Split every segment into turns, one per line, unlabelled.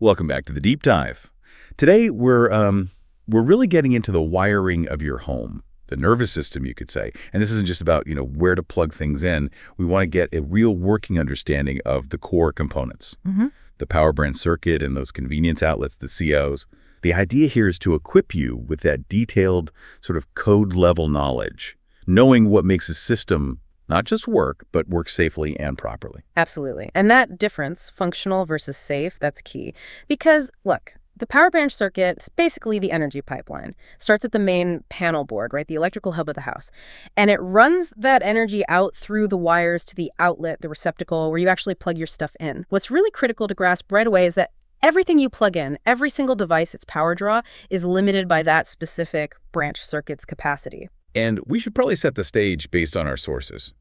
Welcome back to the Deep Dive. Today, we're really getting into the wiring of your home, the nervous system, you could say. And this isn't just about, where to plug things in. We want to get a real working understanding of the core components, the power branch circuit and those convenience outlets, the COs. The idea here is to equip you with that detailed sort of code-level knowledge, knowing what makes a system not just work, but work safely and properly.
Absolutely. And that difference, functional versus safe, that's key. Because, look, the power branch circuit is basically the energy pipeline. Starts at the main panel board, right, the electrical hub of the house. And it runs that energy out through the wires to the outlet, the receptacle, where you actually plug your stuff in. What's really critical to grasp right away is that everything you plug in, every single device, its power draw, is limited by that specific branch circuit's capacity.
And we should probably set the stage based on our sources.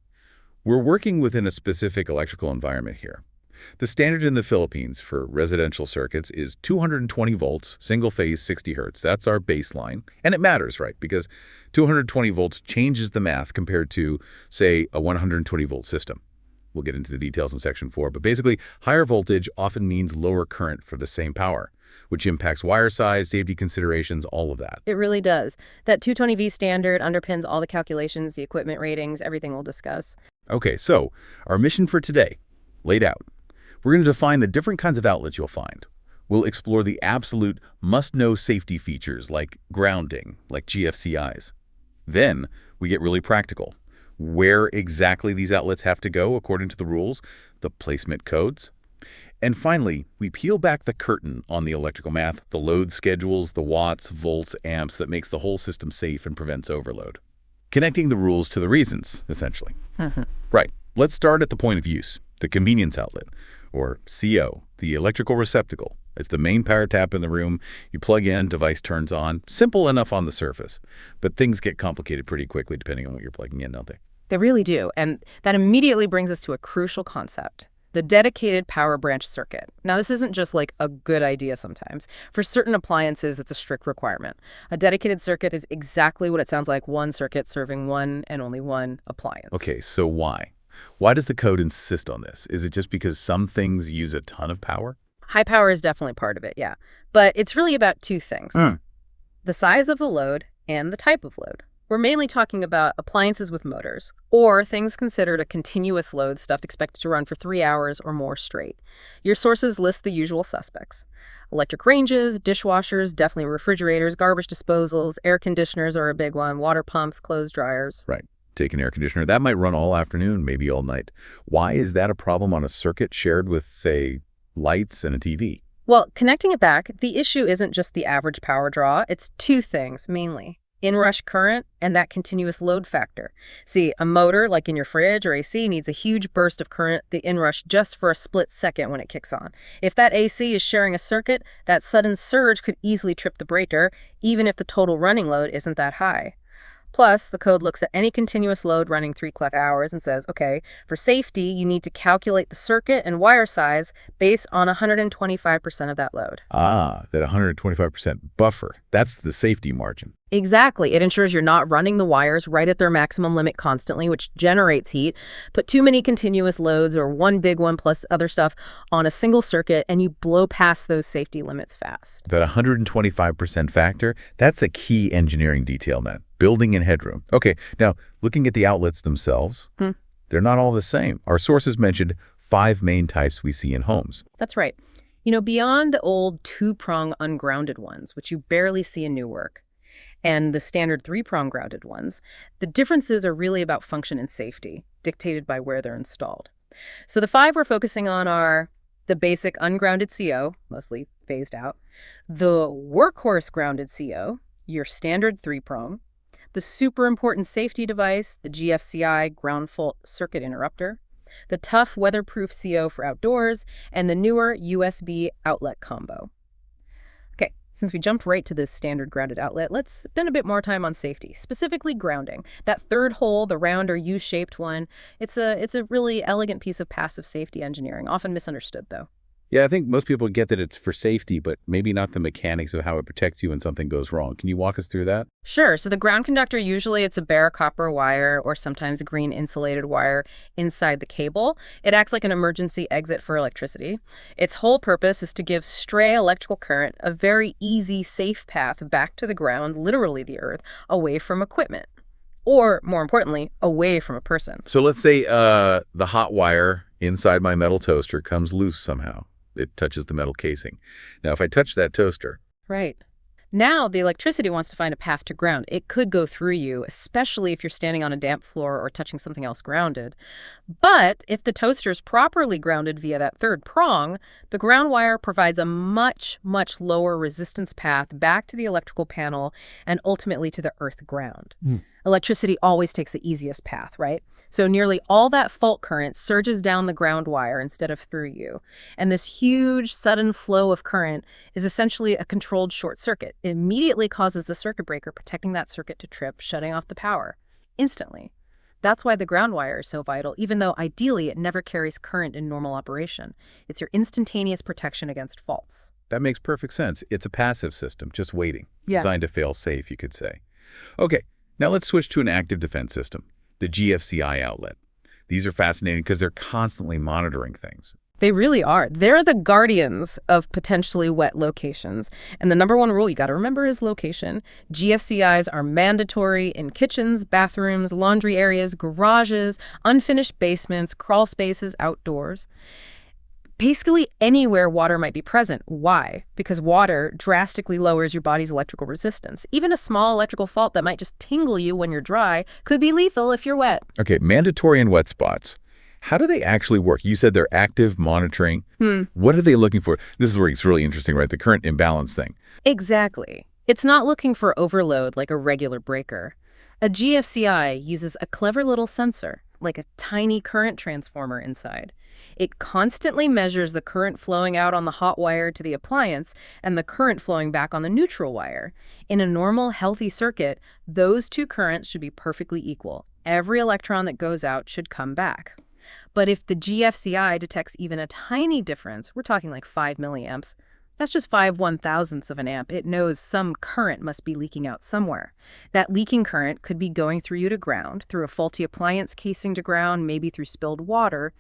We're working within a specific electrical environment here. The standard in the Philippines for residential circuits is 220 volts, single phase, 60 hertz. That's our baseline. And it matters, right? Because 220 volts changes the math compared to, say, a 120 volt system. We'll get into the details in section 4, but basically, higher voltage often means lower current for the same power, which impacts wire size, safety considerations, all of that.
It really does. That 220V standard underpins all the calculations, the equipment ratings, everything we'll discuss.
Okay, so our mission for today, laid out. We're going to define the different kinds of outlets you'll find. We'll explore the absolute must-know safety features like grounding, like GFCIs. Then we get really practical. Where exactly these outlets have to go according to the rules, the placement codes. And finally, we peel back the curtain on the electrical math, the load schedules, the watts, volts, amps that makes the whole system safe and prevents overload. Connecting the rules to the reasons, essentially. Right. Let's start at the point of use, the convenience outlet, or CO, the electrical receptacle. It's the main power tap in the room. You plug in, device turns on. Simple enough on the surface, but things get complicated pretty quickly depending on what you're plugging in, don't they?
They really do. And that immediately brings us to a crucial concept. The dedicated power branch circuit. Now, this isn't just like a good idea sometimes. For certain appliances, it's a strict requirement. A dedicated circuit is exactly what it sounds like, one circuit serving one and only one appliance.
Okay, so why? Why does the code insist on this? Is it just because some things use a ton of power?
High power is definitely part of it, yeah. But it's really about two things. The size of the load and the type of load. We're mainly talking about appliances with motors, or things considered a continuous load, stuff expected to run for 3 hours or more straight. Your sources list the usual suspects. Electric ranges, dishwashers, definitely refrigerators, garbage disposals, air conditioners are a big one, water pumps, clothes dryers.
Right. Take an air conditioner. That might run all afternoon, maybe all night. Why is that a problem on a circuit shared with, say, lights and a TV?
Well, connecting it back, the issue isn't just the average power draw. It's two things, mainly. Inrush current and that continuous load factor. See, a motor, like in your fridge or AC, needs a huge burst of current, the inrush, just for a split second when it kicks on. If that AC is sharing a circuit, that sudden surge could easily trip the breaker, even if the total running load isn't that high. Plus, the code looks at any continuous load running 3 clock hours and says, okay, for safety, you need to calculate the circuit and wire size based on 125% of that load.
Ah, that 125% buffer. That's the safety margin.
Exactly. It ensures you're not running the wires right at their maximum limit constantly, which generates heat. Put too many continuous loads or one big one plus other stuff on a single circuit, and you blow past those safety limits fast.
That 125% factor, that's a key engineering detail, man. Building in headroom. Okay, now, looking at the outlets themselves, they're not all the same. Our sources mentioned 5 main types we see in homes.
That's right. Beyond the old 2-prong ungrounded ones, which you barely see in new work, and the standard 3-prong grounded ones, the differences are really about function and safety, dictated by where they're installed. So the 5 we're focusing on are the basic ungrounded CO, mostly phased out, the workhorse grounded CO, your standard 3-prong, the super important safety device, the GFCI ground fault circuit interrupter, the tough weatherproof CO for outdoors, and the newer USB outlet combo. Okay, since we jumped right to this standard grounded outlet, let's spend a bit more time on safety, specifically grounding. That third hole, the round or U-shaped one, it's a really elegant piece of passive safety engineering, often misunderstood though.
Yeah, I think most people get that it's for safety, but maybe not the mechanics of how it protects you when something goes wrong. Can you walk us through that?
Sure. So the ground conductor, usually it's a bare copper wire or sometimes a green insulated wire inside the cable. It acts like an emergency exit for electricity. Its whole purpose is to give stray electrical current a very easy, safe path back to the ground, literally the earth, away from equipment. Or, more importantly, away from a person.
So let's say the hot wire inside my metal toaster comes loose somehow. It touches the metal casing. Now, if I touch that toaster,
Right. Now, the electricity wants to find a path to ground. It could go through you, especially if you're standing on a damp floor or touching something else grounded. But if the toaster is properly grounded via that third prong, the ground wire provides a much, much lower resistance path back to the electrical panel and ultimately to the earth ground. Electricity always takes the easiest path, right? So nearly all that fault current surges down the ground wire instead of through you. And this huge, sudden flow of current is essentially a controlled short circuit. It immediately causes the circuit breaker protecting that circuit to trip, shutting off the power instantly. That's why the ground wire is so vital, even though ideally it never carries current in normal operation. It's your instantaneous protection against faults.
that makes perfect sense. It's a passive system, just waiting,
Yeah.
designed to fail safe, you could say. Okay, now let's switch to an active defense system, the GFCI outlet. These are fascinating because they're constantly monitoring things.
They really are. They're the guardians of potentially wet locations. And the number one rule you got to remember is location. GFCIs are mandatory in kitchens, bathrooms, laundry areas, garages, unfinished basements, crawl spaces, outdoors. Basically anywhere water might be present. Why? Because water drastically lowers your body's electrical resistance. Even a small electrical fault that might just tingle you when you're dry could be lethal if you're wet.
Okay, mandatory in wet spots. How do they actually work? You said they're active monitoring. What are they looking for? This is where it's really interesting, right? The current imbalance thing.
Exactly. It's not looking for overload like a regular breaker. A GFCI uses a clever little sensor, like a tiny current transformer inside. It constantly measures the current flowing out on the hot wire to the appliance and the current flowing back on the neutral wire. In a normal, healthy circuit, those two currents should be perfectly equal. Every electron that goes out should come back. But if the GFCI detects even a tiny difference, we're talking like 5 milliamps, that's just 5/1000ths of an amp. It knows some current must be leaking out somewhere. That leaking current could be going through you to ground, through a faulty appliance casing to ground, maybe through spilled water.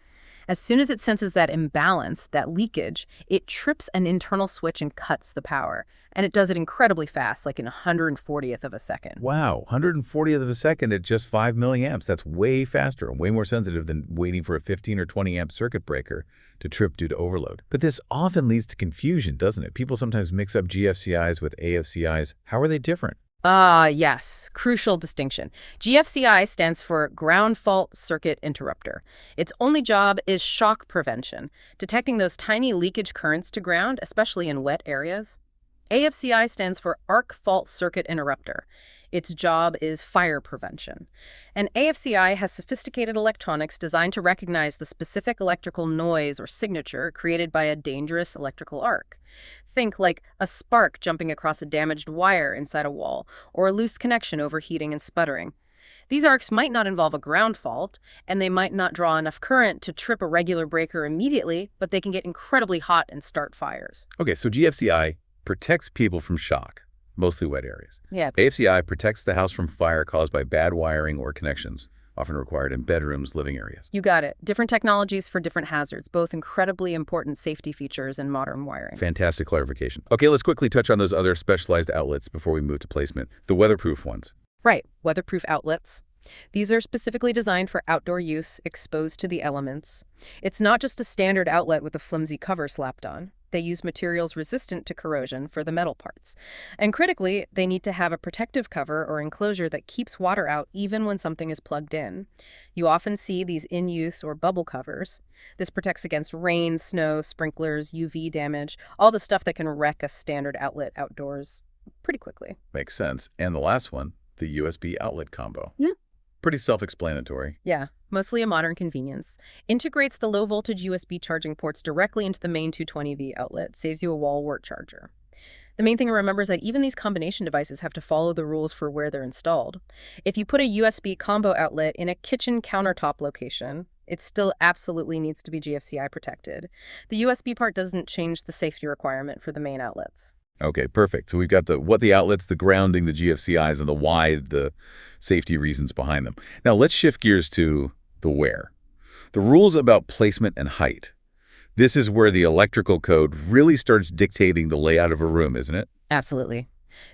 As soon as it senses that imbalance, that leakage, it trips an internal switch and cuts the power. And it does it incredibly fast, like in 140th of a second.
Wow, 140th of a second at just 5 milliamps. That's way faster and way more sensitive than waiting for a 15 or 20 amp circuit breaker to trip due to overload. But this often leads to confusion, doesn't it? People sometimes mix up GFCIs with AFCIs. How are they different?
Yes. Crucial distinction. GFCI stands for Ground Fault Circuit Interrupter. Its only job is shock prevention, detecting those tiny leakage currents to ground, especially in wet areas. AFCI stands for Arc Fault Circuit Interrupter. Its job is fire prevention. And AFCI has sophisticated electronics designed to recognize the specific electrical noise or signature created by a dangerous electrical arc. Think like a spark jumping across a damaged wire inside a wall, or a loose connection overheating and sputtering. These arcs might not involve a ground fault, and they might not draw enough current to trip a regular breaker immediately, but they can get incredibly hot and start fires.
Okay, so GFCI protects people from shock, mostly wet areas.
Yeah.
AFCI protects the house from fire caused by bad wiring or connections, often required in bedrooms, living areas.
You got it. Different technologies for different hazards, both incredibly important safety features in modern wiring.
Fantastic clarification. Okay, let's quickly touch on those other specialized outlets before we move to placement, the weatherproof ones.
Right, weatherproof outlets. These are specifically designed for outdoor use, exposed to the elements. It's not just a standard outlet with a flimsy cover slapped on. They use materials resistant to corrosion for the metal parts. And critically, they need to have a protective cover or enclosure that keeps water out even when something is plugged in. You often see these in-use or bubble covers. This protects against rain, snow, sprinklers, UV damage, all the stuff that can wreck a standard outlet outdoors pretty quickly.
Makes sense. And the last one, the USB outlet combo.
Yeah.
Pretty self-explanatory.
Yeah, mostly a modern convenience. Integrates the low-voltage USB charging ports directly into the main 220V outlet, saves you a wall wart charger. The main thing to remember is that even these combination devices have to follow the rules for where they're installed. If you put a USB combo outlet in a kitchen countertop location, It still absolutely needs to be GFCI protected. The USB part doesn't change the safety requirement for the main outlets.
Okay, perfect. So we've got the outlets, the grounding, the GFCIs, and the why, the safety reasons behind them. Now let's shift gears to the where. The rules about placement and height. This is where the electrical code really starts dictating the layout of a room, isn't it?
Absolutely.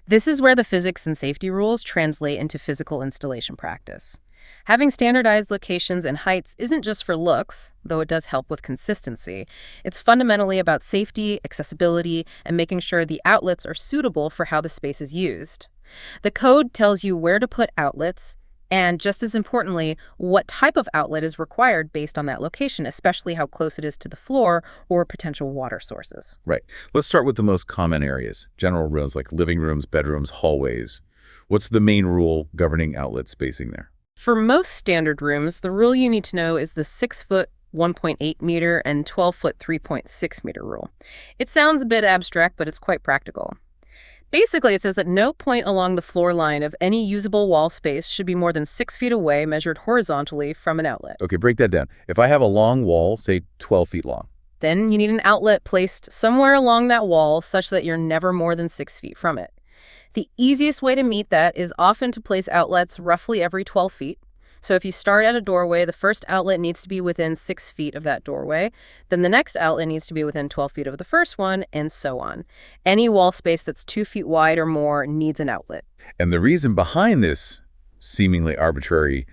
This is where the physics and safety rules translate into physical installation practice. Having standardized locations and heights isn't just for looks, though it does help with consistency. It's fundamentally about safety, accessibility, and making sure the outlets are suitable for how the space is used. The code tells you where to put outlets, and just as importantly, what type of outlet is required based on that location, especially how close it is to the floor or potential water sources.
Right. Let's start with the most common areas, general rooms like living rooms, bedrooms, hallways. What's the main rule governing outlet spacing there?
For most standard rooms, the rule you need to know is the 6-foot 1.8 meter and 12-foot 3.6 meter rule. It sounds a bit abstract, but it's quite practical. Basically, it says that no point along the floor line of any usable wall space should be more than 6 feet away, measured horizontally from an outlet.
Okay, break that down. If I have a long wall, say 12 feet long.
Then you need an outlet placed somewhere along that wall such that you're never more than 6 feet from it. The easiest way to meet that is often to place outlets roughly every 12 feet. So if you start at a doorway, the first outlet needs to be within 6 feet of that doorway. Then the next outlet needs to be within 12 feet of the first one, and so on. Any wall space that's 2 feet wide or more needs an outlet.
And the reason behind this seemingly arbitrary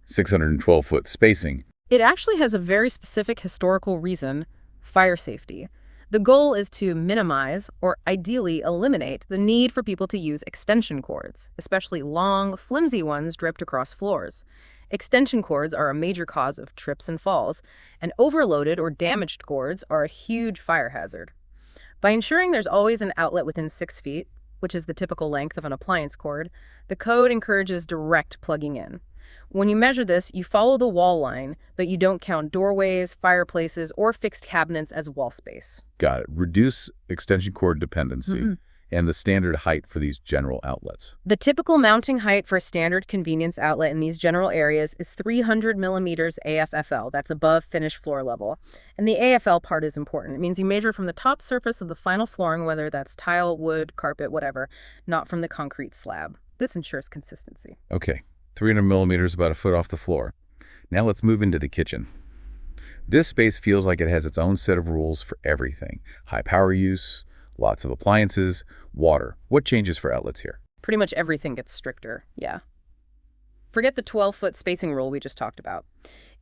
612-foot spacing.
It actually has a very specific historical reason: fire safety. The goal is to minimize, or ideally eliminate, the need for people to use extension cords, especially long, flimsy ones draped across floors. Extension cords are a major cause of trips and falls, and overloaded or damaged cords are a huge fire hazard. By ensuring there's always an outlet within 6 feet, which is the typical length of an appliance cord, the code encourages direct plugging in. When you measure this, you follow the wall line, but you don't count doorways, fireplaces, or fixed cabinets as wall space.
Got it. Reduce extension cord dependency and the standard height for these general outlets.
The typical mounting height for a standard convenience outlet in these general areas is 300 millimeters AFFL. That's above finished floor level. And the AFL part is important. It means you measure from the top surface of the final flooring, whether that's tile, wood, carpet, whatever, not from the concrete slab. This ensures consistency.
Okay. 300 millimeters, about a foot off the floor. Now let's move into the kitchen. This space feels like it has its own set of rules for everything. High power use, lots of appliances, water. What changes for outlets here?
Pretty much everything gets stricter, yeah. Forget the 12-foot spacing rule we just talked about.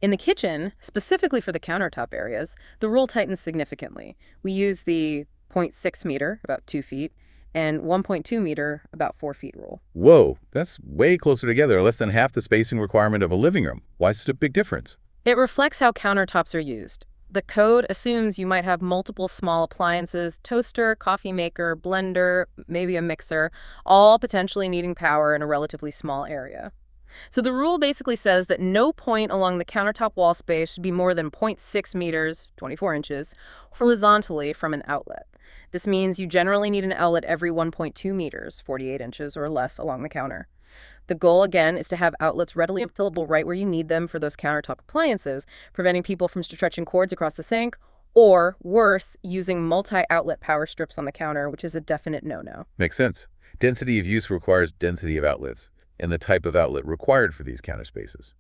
In the kitchen, specifically for the countertop areas, the rule tightens significantly. We use the 0.6 meter, about 2 feet, and 1.2 meter, about 4 feet rule.
Whoa, that's way closer together, less than half the spacing requirement of a living room. Why such a big difference?
It reflects how countertops are used. The code assumes you might have multiple small appliances: toaster, coffee maker, blender, maybe a mixer, all potentially needing power in a relatively small area. So the rule basically says that no point along the countertop wall space should be more than 0.6 meters, 24 inches, horizontally from an outlet. This means you generally need an outlet every 1.2 meters, 48 inches or less along the counter. The goal, again, is to have outlets readily available right where you need them for those countertop appliances, preventing people from stretching cords across the sink, or, worse, using multi-outlet power strips on the counter, which is a definite no-no.
Makes sense. Density of use requires density of outlets, and the type of outlet required for these counter spaces.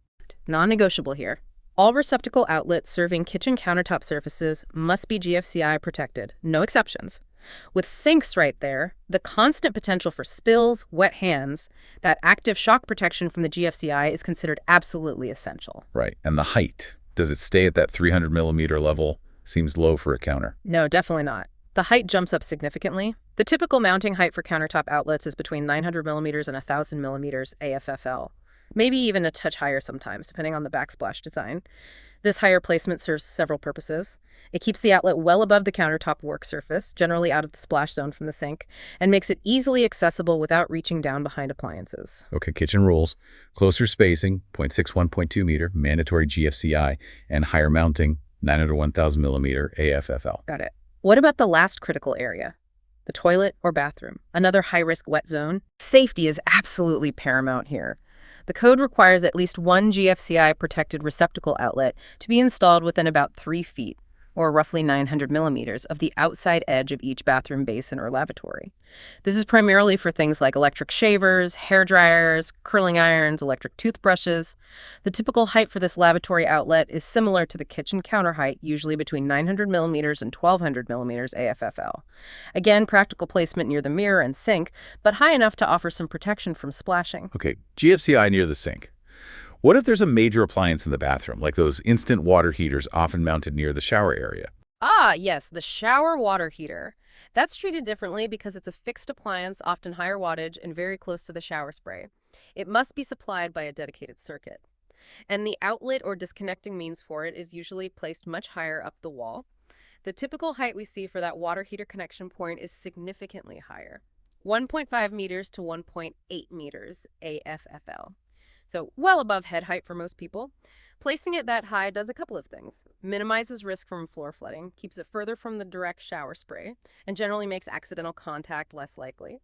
Non-negotiable here. All receptacle outlets serving kitchen countertop surfaces must be GFCI protected, no exceptions. With sinks right there, the constant potential for spills, wet hands, that active shock protection from the GFCI is considered absolutely essential.
Right, and the height. Does it stay at that 300 millimeter level? Seems low for a counter.
No, definitely not. The height jumps up significantly. The typical mounting height for countertop outlets is between 900 millimeters and 1,000 millimeters AFFL. Maybe even a touch higher sometimes, depending on the backsplash design. This higher placement serves several purposes. It keeps the outlet well above the countertop work surface, generally out of the splash zone from the sink, and makes it easily accessible without reaching down behind appliances.
Okay, kitchen rules. Closer spacing, 0.61, 0.2 meter, mandatory GFCI, and higher mounting, 900 1,000 millimeter AFFL.
Got it. What about the last critical area? The toilet or bathroom, another high-risk wet zone? Safety is absolutely paramount here. The code requires at least one GFCI protected receptacle outlet to be installed within about 3 feet, or roughly 900 millimeters, of the outside edge of each bathroom basin or lavatory. This is primarily for things like electric shavers, hair dryers, curling irons, electric toothbrushes. The typical height for this lavatory outlet is similar to the kitchen counter height, usually between 900 millimeters and 1200 millimeters AFFL. Again, practical placement near the mirror and sink, but high enough to offer some protection from splashing.
Okay, GFCI near the sink. What if there's a major appliance in the bathroom, like those instant water heaters often mounted near the shower area?
Ah, yes, the shower water heater. That's treated differently because it's a fixed appliance, often higher wattage, and very close to the shower spray. It must be supplied by a dedicated circuit. And the outlet or disconnecting means for it is usually placed much higher up the wall. The typical height we see for that water heater connection point is significantly higher, 1.5 meters to 1.8 meters AFFL. So well above head height for most people. Placing it that high does a couple of things. Minimizes risk from floor flooding, keeps it further from the direct shower spray, and generally makes accidental contact less likely.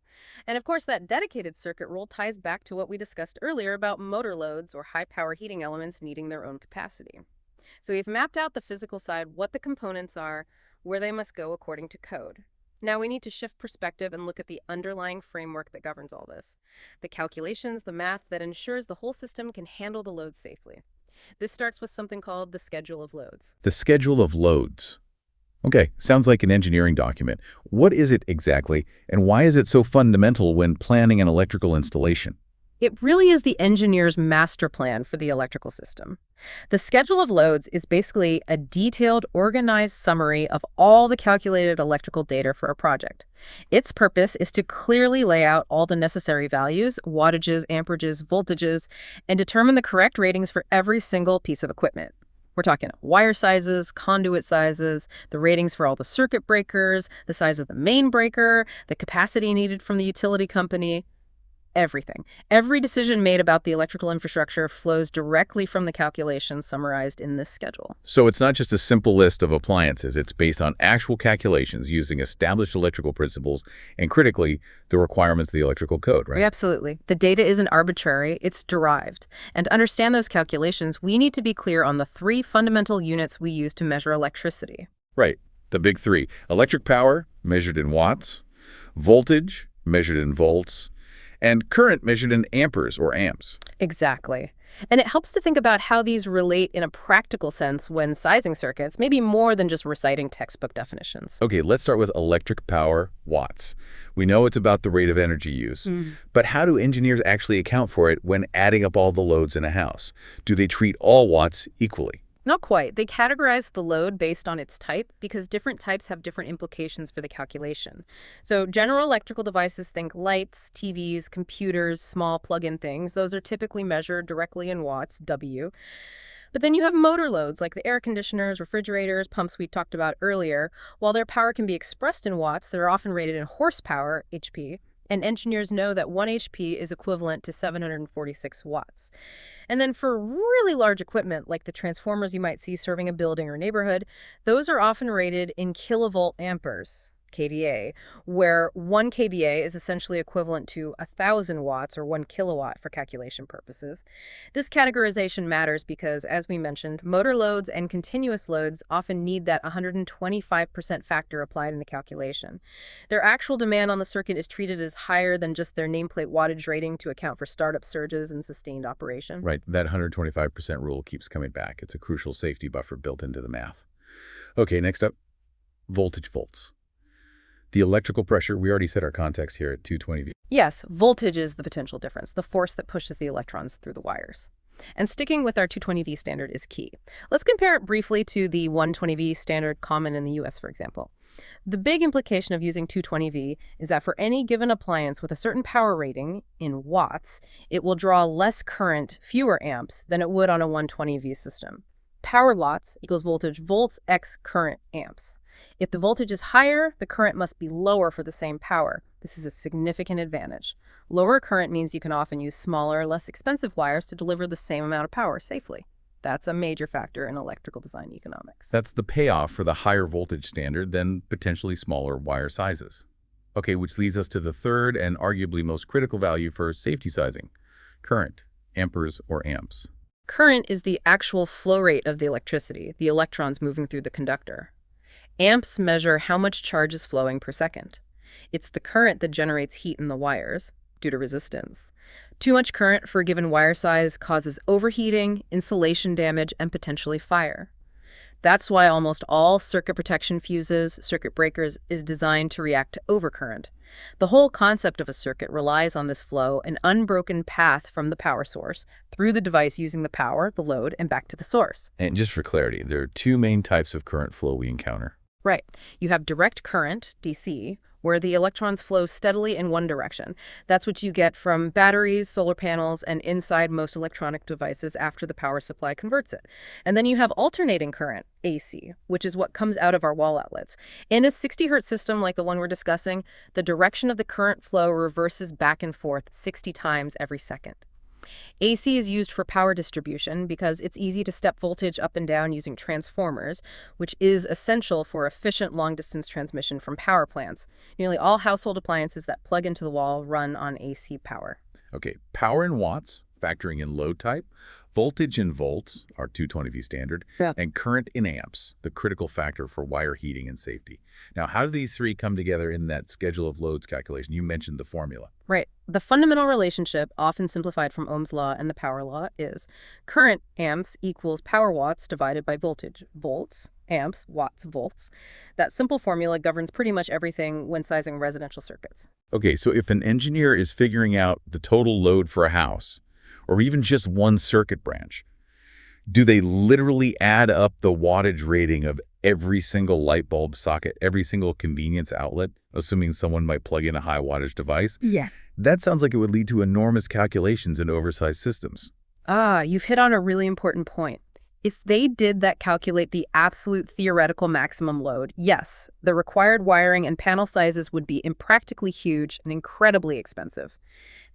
And of course, that dedicated circuit rule ties back to what we discussed earlier about motor loads or high-power heating elements needing their own capacity. So we've mapped out the physical side, what the components are, where they must go according to code. Now we need to shift perspective and look at the underlying framework that governs all this. The calculations, the math that ensures the whole system can handle the loads safely. This starts with something called the schedule of loads.
The schedule of loads. Okay, sounds like an engineering document. What is it exactly, and why is it so fundamental when planning an electrical installation?
It really is the engineer's master plan for the electrical system. The schedule of loads is basically a detailed, organized summary of all the calculated electrical data for a project. Its purpose is to clearly lay out all the necessary values, wattages, amperages, voltages, and determine the correct ratings for every single piece of equipment. We're talking wire sizes, conduit sizes, the ratings for all the circuit breakers, the size of the main breaker, the capacity needed from the utility company. Everything. Every decision made about the electrical infrastructure flows directly from the calculations summarized in this schedule.
So it's not just a simple list of appliances. It's based on actual calculations using established electrical principles and, critically, the requirements of the electrical code, right?
Absolutely. The data isn't arbitrary, it's derived. And to understand those calculations, we need to be clear on the 3 fundamental units we use to measure electricity.
Right. The big 3. Electric power, measured in watts, voltage, measured in volts, and current measured in amperes or amps.
Exactly. And it helps to think about how these relate in a practical sense when sizing circuits, maybe more than just reciting textbook definitions.
Okay, let's start with electric power, watts. We know it's about the rate of energy use, but how do engineers actually account for it when adding up all the loads in a house? Do they treat all watts equally?
Not quite. They categorize the load based on its type because different types have different implications for the calculation. So general electrical devices, think lights, TVs, computers, small plug-in things. Those are typically measured directly in watts, W. But then you have motor loads like the air conditioners, refrigerators, pumps we talked about earlier. While their power can be expressed in watts, they're often rated in horsepower, HP. And engineers know that 1 HP is equivalent to 746 watts. And then for really large equipment, like the transformers you might see serving a building or neighborhood, those are often rated in kilovolt amperes, kVA, where 1 kVA is essentially equivalent to 1,000 watts or 1 kilowatt for calculation purposes. This categorization matters because, as we mentioned, motor loads and continuous loads often need that 125% factor applied in the calculation. Their actual demand on the circuit is treated as higher than just their nameplate wattage rating to account for startup surges and sustained operation.
Right, that 125% rule keeps coming back. It's a crucial safety buffer built into the math. Okay, next up, voltage volts. The electrical pressure, we already set our context here at 220 V.
Yes, voltage is the potential difference, the force that pushes the electrons through the wires. And sticking with our 220V standard is key. Let's compare it briefly to the 120V standard common in the US, for example. The big implication of using 220V is that for any given appliance with a certain power rating in watts, it will draw less current, fewer amps, than it would on a 120V system. Power lots equals voltage volts x current amps. If the voltage is higher, the current must be lower for the same power. This is a significant advantage. Lower current means you can often use smaller, less expensive wires to deliver the same amount of power safely. That's a major factor in electrical design economics.
That's the payoff for the higher voltage standard than potentially smaller wire sizes. Okay, which leads us to the third and arguably most critical value for safety sizing, current, amperes or amps?
Current is the actual flow rate of the electricity, the electrons moving through the conductor. Amps measure how much charge is flowing per second. It's the current that generates heat in the wires due to resistance. Too much current for a given wire size causes overheating, insulation damage, and potentially fire. That's why almost all circuit protection fuses, circuit breakers, is designed to react to overcurrent. The whole concept of a circuit relies on this flow, an unbroken path from the power source through the device using the power, the load, and back to the source.
And just for clarity, there are two main types of current flow we encounter.
Right. You have direct current, DC, where the electrons flow steadily in one direction. That's what you get from batteries, solar panels, and inside most electronic devices after the power supply converts it. And then you have alternating current, AC, which is what comes out of our wall outlets. In a 60 Hertz system like the one we're discussing, the direction of the current flow reverses back and forth 60 times every second. AC is used for power distribution because it's easy to step voltage up and down using transformers, which is essential for efficient long-distance transmission from power plants. Nearly all household appliances that plug into the wall run on AC power.
Okay, power in watts, factoring in load type, voltage in volts, our 220V standard,
Yeah.
and current in amps, the critical factor for wire heating and safety. Now, how do these three come together in that schedule of loads calculation? You mentioned the formula.
Right. The fundamental relationship, often simplified from Ohm's law and the power law, is current amps equals power watts divided by voltage, volts, amps, watts, volts. That simple formula governs pretty much everything when sizing residential circuits.
Okay, so if an engineer is figuring out the total load for a house, or even just one circuit branch, do they literally add up the wattage rating of every single light bulb socket, every single convenience outlet, assuming someone might plug in a high wattage device?
Yeah.
That sounds like it would lead to enormous calculations in oversized systems.
You've hit on a really important point. If they did that calculate the absolute theoretical maximum load, yes, the required wiring and panel sizes would be impractically huge and incredibly expensive.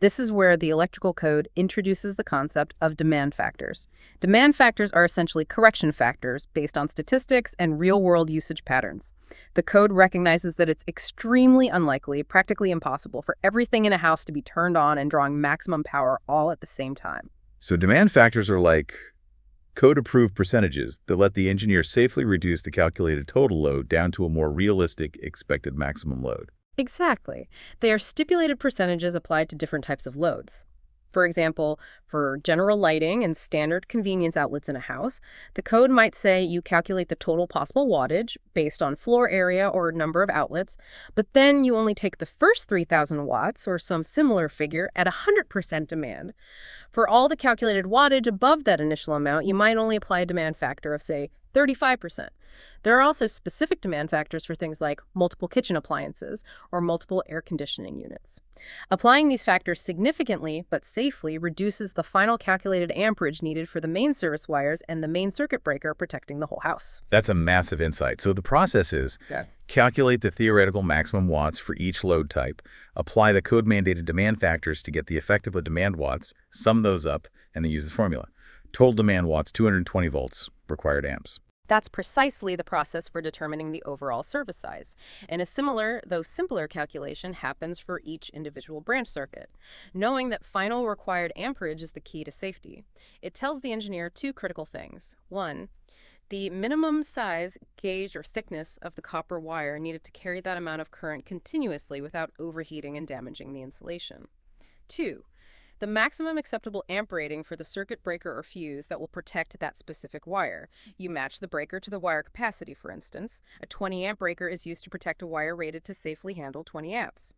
This is where the electrical code introduces the concept of demand factors. Demand factors are essentially correction factors based on statistics and real-world usage patterns. The code recognizes that it's extremely unlikely, practically impossible, for everything in a house to be turned on and drawing maximum power all at the same time.
So demand factors are like code-approved percentages that let the engineer safely reduce the calculated total load down to a more realistic expected maximum load.
Exactly. They are stipulated percentages applied to different types of loads. For example, for general lighting and standard convenience outlets in a house, the code might say you calculate the total possible wattage based on floor area or number of outlets, but then you only take the first 3,000 watts or some similar figure at 100% demand. For all the calculated wattage above that initial amount, you might only apply a demand factor of, say, 35%. There are also specific demand factors for things like multiple kitchen appliances or multiple air conditioning units. Applying these factors significantly but safely reduces the final calculated amperage needed for the main service wires and the main circuit breaker protecting the whole house.
That's a massive insight. So the process is calculate the theoretical maximum watts for each load type, apply the code-mandated demand factors to get the effective demand watts, sum those up, and then use the formula. Total demand watts, 220 volts, required amps.
That's precisely the process for determining the overall service size. And a similar, though simpler, calculation happens for each individual branch circuit. Knowing that final required amperage is the key to safety. It tells the engineer two critical things. One, the minimum size, gauge, or thickness of the copper wire needed to carry that amount of current continuously without overheating and damaging the insulation. Two, the maximum acceptable amp rating for the circuit breaker or fuse that will protect that specific wire. You match the breaker to the wire capacity, for instance. A 20 amp breaker is used to protect a wire rated to safely handle 20 amps.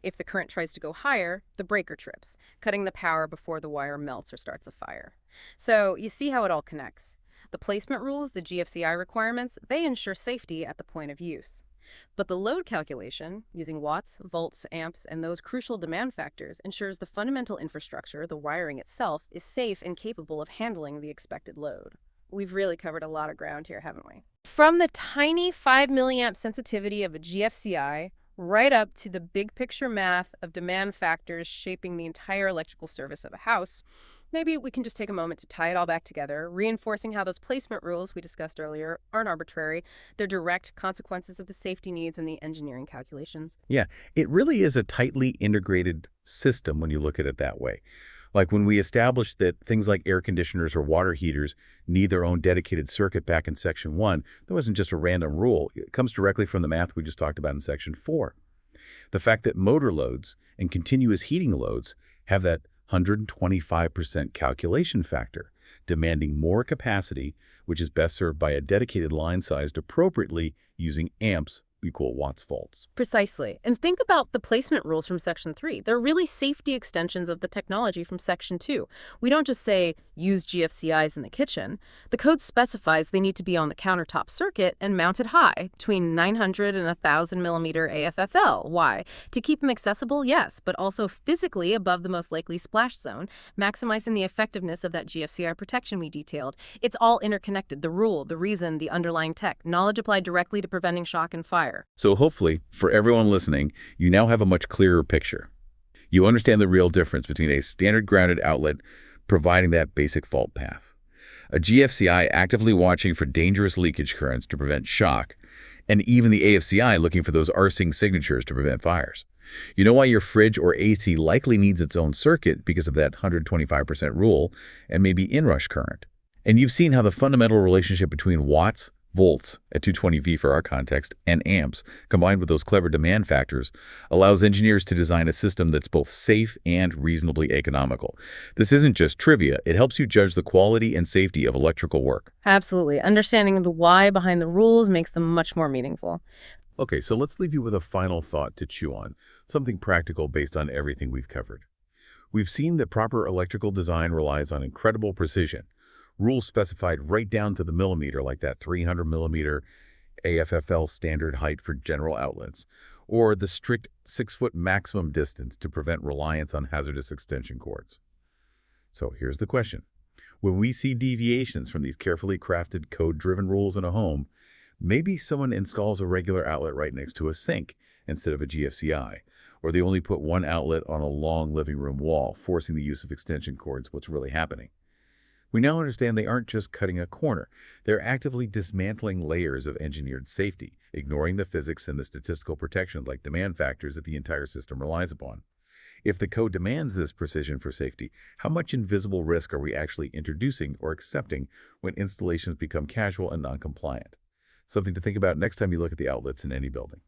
If the current tries to go higher, the breaker trips, cutting the power before the wire melts or starts a fire. So you see how it all connects. The placement rules, the GFCI requirements, they ensure safety at the point of use. But the load calculation, using watts, volts, amps, and those crucial demand factors, ensures the fundamental infrastructure, the wiring itself, is safe and capable of handling the expected load. We've really covered a lot of ground here, haven't we? From the tiny 5 milliamp sensitivity of a GFCI, right up to the big picture math of demand factors shaping the entire electrical service of a house, maybe we can just take a moment to tie it all back together, reinforcing how those placement rules we discussed earlier aren't arbitrary. They're direct consequences of the safety needs and the engineering calculations.
Yeah, it really is a tightly integrated system when you look at it that way. Like when we established that things like air conditioners or water heaters need their own dedicated circuit back in Section 1, that wasn't just a random rule. It comes directly from the math we just talked about in Section 4. The fact that motor loads and continuous heating loads have that 125% calculation factor, demanding more capacity, which is best served by a dedicated line sized appropriately using amps equal watts volts.
Precisely. And think about the placement rules from Section 3. They're really safety extensions of the technology from Section 2. We don't just say, use GFCIs in the kitchen. The code specifies they need to be on the countertop circuit and mounted high, between 900 and 1,000 millimeter AFFL. Why? To keep them accessible, yes, but also physically above the most likely splash zone, maximizing the effectiveness of that GFCI protection we detailed. It's all interconnected. The rule, the reason, the underlying tech, knowledge applied directly to preventing shock and fire.
So hopefully, for everyone listening, you now have a much clearer picture. You understand the real difference between a standard grounded outlet providing that basic fault path, a GFCI actively watching for dangerous leakage currents to prevent shock, and even the AFCI looking for those arcing signatures to prevent fires. You know why your fridge or AC likely needs its own circuit because of that 125% rule and maybe inrush current. And you've seen how the fundamental relationship between watts, volts at 220V for our context, and amps, combined with those clever demand factors, allows engineers to design a system that's both safe and reasonably economical. This isn't just trivia. It helps you judge the quality and safety of electrical work.
Absolutely. Understanding the why behind the rules makes them much more meaningful.
Okay, so let's leave you with a final thought to chew on, something practical based on everything we've covered. We've seen that proper electrical design relies on incredible precision, rules specified right down to the millimeter, like that 300 millimeter AFFL standard height for general outlets, or the strict 6-foot maximum distance to prevent reliance on hazardous extension cords. So here's the question. When we see deviations from these carefully crafted code-driven rules in a home, maybe someone installs a regular outlet right next to a sink instead of a GFCI, or they only put one outlet on a long living room wall, forcing the use of extension cords. What's really happening? We now understand they aren't just cutting a corner. They're actively dismantling layers of engineered safety, ignoring the physics and the statistical protections like demand factors that the entire system relies upon. If the code demands this precision for safety, how much invisible risk are we actually introducing or accepting when installations become casual and non-compliant? Something to think about next time you look at the outlets in any building.